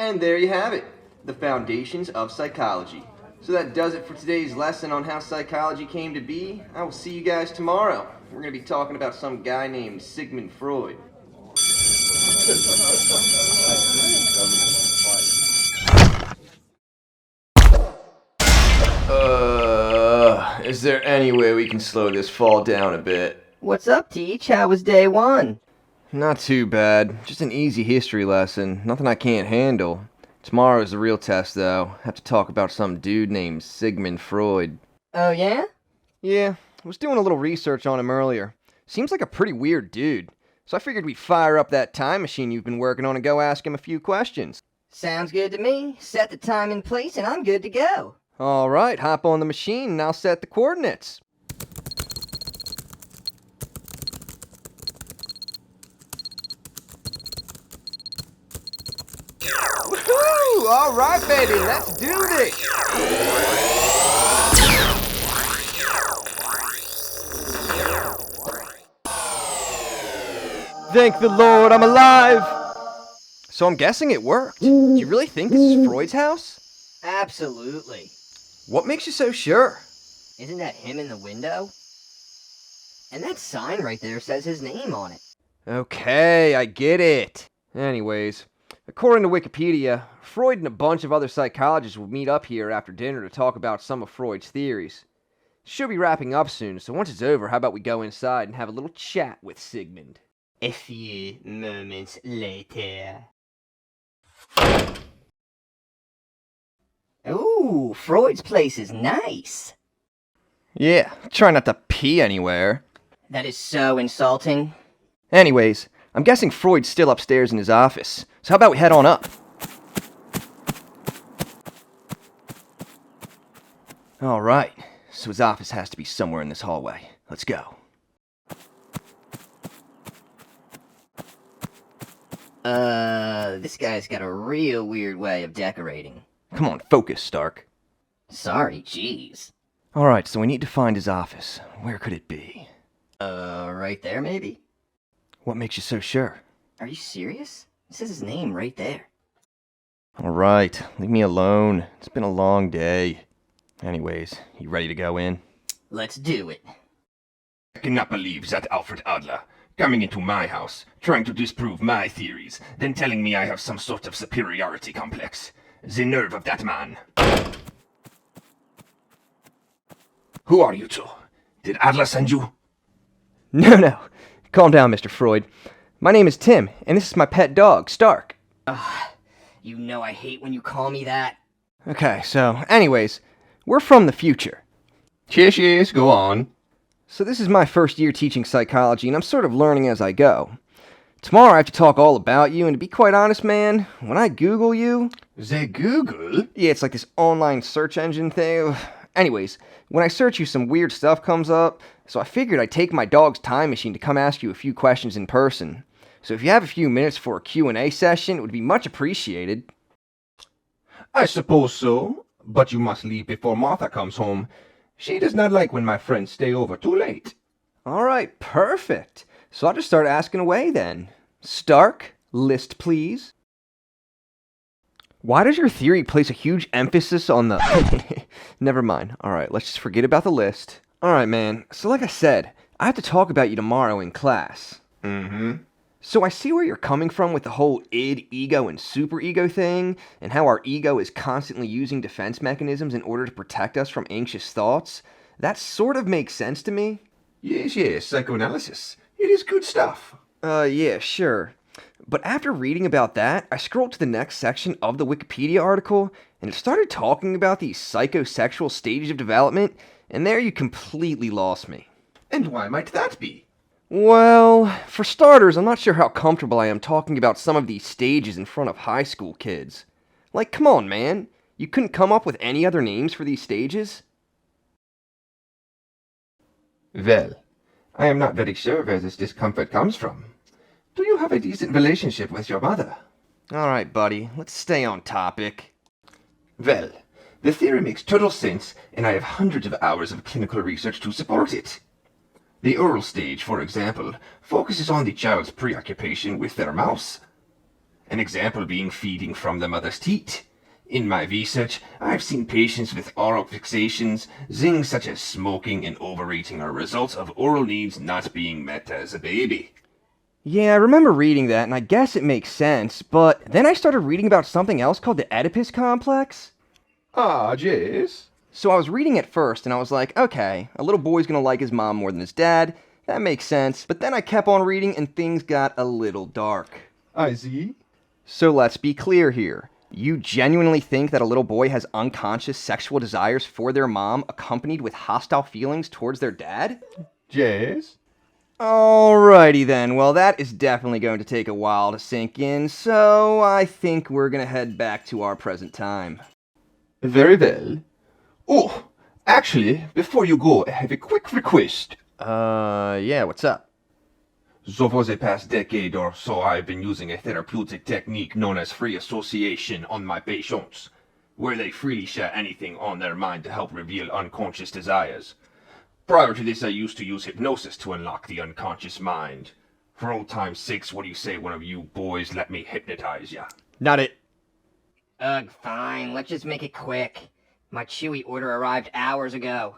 And there you have it, the foundations of psychology. So that does it for today's lesson on how psychology came to be. I will see you guys tomorrow. We're going to be talking about some guy named Sigmund Freud. Is there any way we can slow this fall down a bit? What's up, Teach? How was day one? Not too bad. Just an easy history lesson. Nothing I can't handle. Tomorrow's the real test, though. Have to talk about some dude named Sigmund Freud. Oh, yeah? Yeah, I was doing a little research on him earlier. Seems like a pretty weird dude. So I figured we'd fire up that time machine you've been working on and go ask him a few questions. Sounds good to me. Set the time and place and I'm good to go. Alright, hop on the machine and I'll set the coordinates. Woohoo! Alright, baby, let's do this! Thank the Lord, I'm alive! So I'm guessing it worked. Do you really think this is Freud's house? Absolutely. What makes you so sure? Isn't that him in the window? And that sign right there says his name on it. Okay, I get it. Anyways, according to Wikipedia, Freud and a bunch of other psychologists would meet up here after dinner to talk about some of Freud's theories. Should be wrapping up soon, so once it's over, how about we go inside and have a little chat with Sigmund? A few moments later. Ooh, Freud's place is nice. Yeah, try not to pee anywhere. That is so insulting. Anyways, I'm guessing Freud's still upstairs in his office, so how about we head on up? Alright, so his office has to be somewhere in this hallway. Let's go. This guy's got a real weird way of decorating. Come on, focus, Stark. Sorry, jeez. Alright, so we need to find his office. Where could it be? Right there maybe? What makes you so sure? Are you serious? It says his name right there. Alright, leave me alone. It's been a long day. Anyways, you ready to go in? Let's do it. I cannot believe that Alfred Adler, coming into my house, trying to disprove my theories, then telling me I have some sort of superiority complex. The nerve of that man. Who are you two? Did Adler send you? No. Calm down, Mr. Freud. My name is Tim, and this is my pet dog, Stark. You know I hate when you call me that. Okay, so, anyways, we're from the future. Yes, go on. So this is my first year teaching psychology, and I'm sort of learning as I go. Tomorrow I have to talk all about you, and to be quite honest, man, when I Google you... The Google? Yeah, it's like this online search engine thing. Anyways, when I search you, some weird stuff comes up, so I figured I'd take my dog's time machine to come ask you a few questions in person. So if you have a few minutes for a Q&A session, it would be much appreciated. I suppose so, but you must leave before Martha comes home. She does not like when my friends stay over too late. Alright, perfect. So I'll just start asking away then. Stark, list please. Why does your theory place a huge emphasis on the... Never mind. Alright, let's just forget about the list. Alright, man. So like I said, I have to talk about you tomorrow in class. Mm-hmm. So I see where you're coming from with the whole id, ego, and superego thing, and how our ego is constantly using defense mechanisms in order to protect us from anxious thoughts. That sort of makes sense to me. Yes, psychoanalysis. It is good stuff. Yeah, sure. But after reading about that, I scrolled to the next section of the Wikipedia article, and it started talking about the psychosexual stages of development, and there you completely lost me. And why might that be? Well, for starters, I'm not sure how comfortable I am talking about some of these stages in front of high school kids. Like, come on, man. You couldn't come up with any other names for these stages? Well, I am not very sure where this discomfort comes from. Do you have a decent relationship with your mother? Alright, buddy. Let's stay on topic. Well, the theory makes total sense, and I have hundreds of hours of clinical research to support it. The oral stage, for example, focuses on the child's preoccupation with their mouse. An example being feeding from the mother's teat. In my research, I've seen patients with oral fixations, things such as smoking and overeating are results of oral needs not being met as a baby. Yeah, I remember reading that, and I guess it makes sense, but then I started reading about something else called the Oedipus complex. Ah, yes. So I was reading it first, and I was like, okay, a little boy's gonna like his mom more than his dad. That makes sense. But then I kept on reading, and things got a little dark. I see. So let's be clear here. You genuinely think that a little boy has unconscious sexual desires for their mom accompanied with hostile feelings towards their dad? Yes. Alrighty then, well that is definitely going to take a while to sink in, so I think we're gonna head back to our present time. Very well. Oh, actually, before you go, I have a quick request. Yeah, what's up? So for the past decade or so, I've been using a therapeutic technique known as free association on my patients, where they freely share anything on their mind to help reveal unconscious desires. Prior to this, I used to use hypnosis to unlock the unconscious mind. For old time's sakes, what do you say one of you boys let me hypnotize ya? Not it. Ugh, fine. Let's just make it quick. My Chewy order arrived hours ago.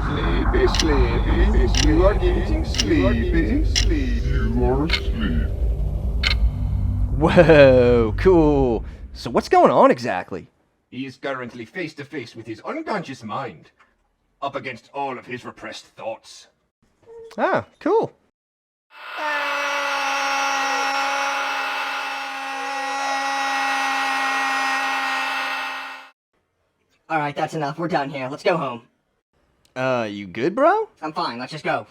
Sleepy, sleepy. You are getting sleepy. You are asleep. Whoa, cool. So what's going on exactly? He is currently face to face with his unconscious mind, up against all of his repressed thoughts. Ah, cool. Alright, that's enough. We're done here. Let's go home. You good, bro? I'm fine. Let's just go.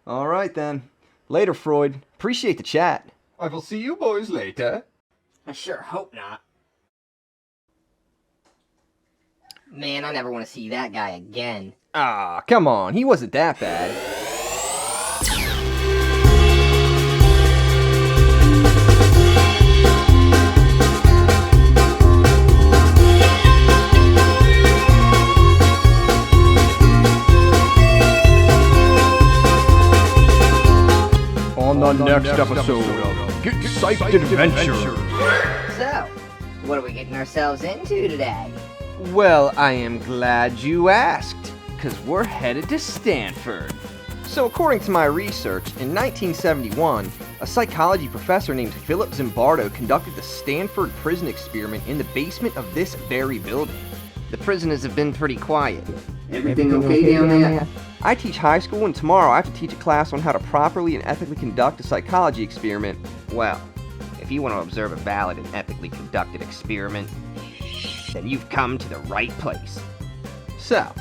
Alright then. Later, Freud. Appreciate the chat. I will see you boys later. I sure hope not. Man, I never want to see that guy again. Ah, come on. He wasn't that bad. On the next episode of Get Psyched Adventure. So, what are we getting ourselves into today? Well, I am glad you asked, because we're headed to Stanford. So according to my research, in 1971, a psychology professor named Philip Zimbardo conducted the Stanford prison experiment in the basement of this very building. The prisoners have been pretty quiet. Everything okay down there? I teach high school, and tomorrow I have to teach a class on how to properly and ethically conduct a psychology experiment. Well, if you want to observe a valid and ethically conducted experiment, then you've come to the right place. So,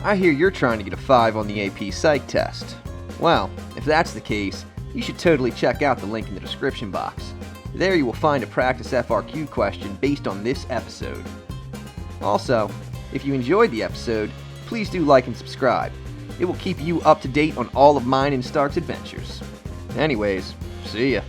I hear you're trying to get a 5 on the AP Psych test. Well, if that's the case, you should totally check out the link in the description box. There you will find a practice FRQ question based on this episode. Also, if you enjoyed the episode, please do like and subscribe. It will keep you up to date on all of mine and Stark's adventures. Anyways, see ya.